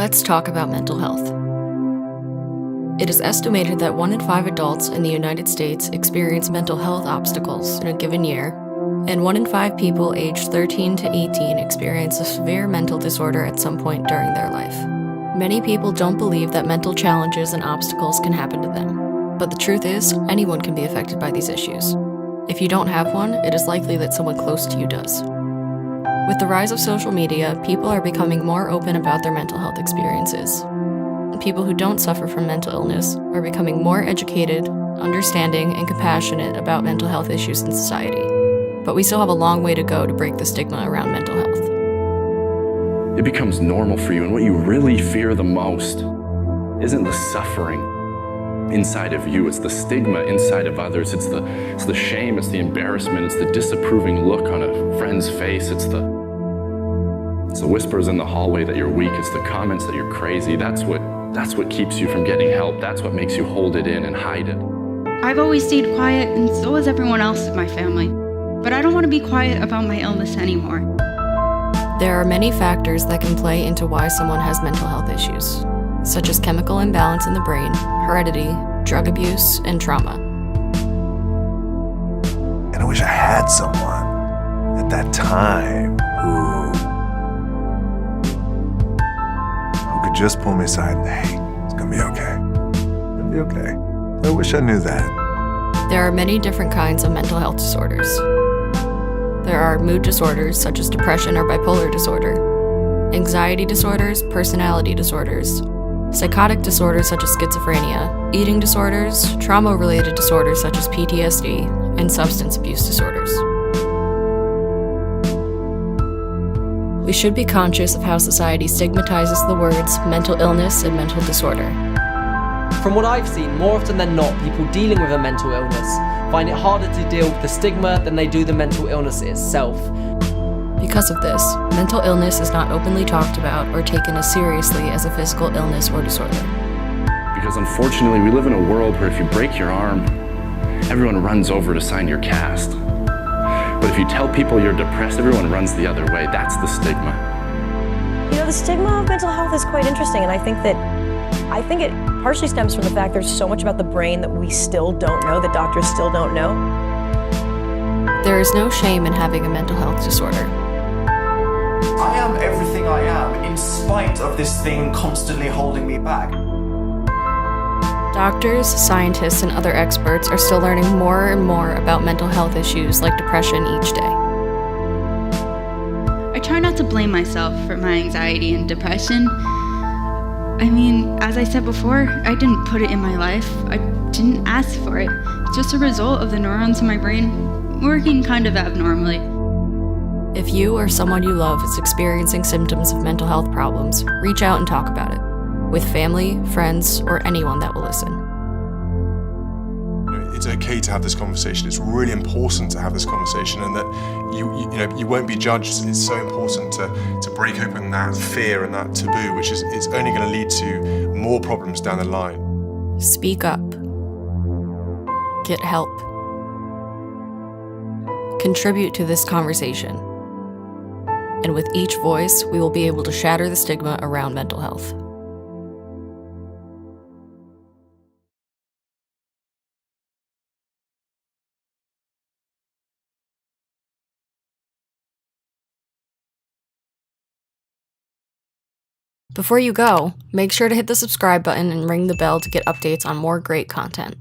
Let's talk about mental health. It is estimated that 1 in 5 adults in the United States experience mental health obstacles in a given year, and 1 in 5 people aged 13 to 18 experience a severe mental disorder at some point during their life. Many people don't believe that mental challenges and obstacles can happen to them, but the truth is, anyone can be affected by these issues. If you don't have one, it is likely that someone close to you does. With the rise of social media, people are becoming more open about their mental health experiences. People who don't suffer from mental illness are becoming more educated, understanding, and compassionate about mental health issues in society. But we still have a long way to go to break the stigma around mental health. It becomes normal for you, and what you really fear the most isn't the suffering inside of you, it's the stigma inside of others, it's the shame, it's the embarrassment, it's the disapproving look on a friend's face, it's the whispers in the hallway that you're weak, it's the comments that you're crazy. That's what keeps you from getting help. That's what makes you hold it in and hide it. I've always stayed quiet, and so has everyone else in my family. But I don't want to be quiet about my illness anymore. There are many factors that can play into why someone has mental health issues, such as chemical imbalance in the brain, heredity, drug abuse, and trauma. And I wish I had someone at that time who could just pull me aside and, hey, it's gonna be okay. It'll be okay. I wish I knew that. There are many different kinds of mental health disorders. There are mood disorders such as depression or bipolar disorder, anxiety disorders, personality disorders, psychotic disorders such as schizophrenia, eating disorders, trauma-related disorders such as PTSD, and substance abuse disorders. We should be conscious of how society stigmatizes the words mental illness and mental disorder. From what I've seen, more often than not, people dealing with a mental illness find it harder to deal with the stigma than they do the mental illness itself. Because of this, mental illness is not openly talked about or taken as seriously as a physical illness or disorder. Because unfortunately, we live in a world where if you break your arm, everyone runs over to sign your cast. But if you tell people you're depressed, everyone runs the other way. That's the stigma. You know, the stigma of mental health is quite interesting, and I think it partially stems from the fact there's so much about the brain that we still don't know, that doctors still don't know. There is no shame in having a mental health disorder. I am everything I am, in spite of this thing constantly holding me back. Doctors, scientists, and other experts are still learning more and more about mental health issues like depression each day. I try not to blame myself for my anxiety and depression. I mean, as I said before, I didn't put it in my life. I didn't ask for it. It's just a result of the neurons in my brain working kind of abnormally. If you or someone you love is experiencing symptoms of mental health problems, reach out and talk about it with family, friends, or anyone that will listen. It's okay to have this conversation. It's really important to have this conversation, and that you won't be judged. It's so important to break open that fear and that taboo, which is only going to lead to more problems down the line. Speak up. Get help. Contribute to this conversation. And with each voice, we will be able to shatter the stigma around mental health. Before you go, make sure to hit the subscribe button and ring the bell to get updates on more great content.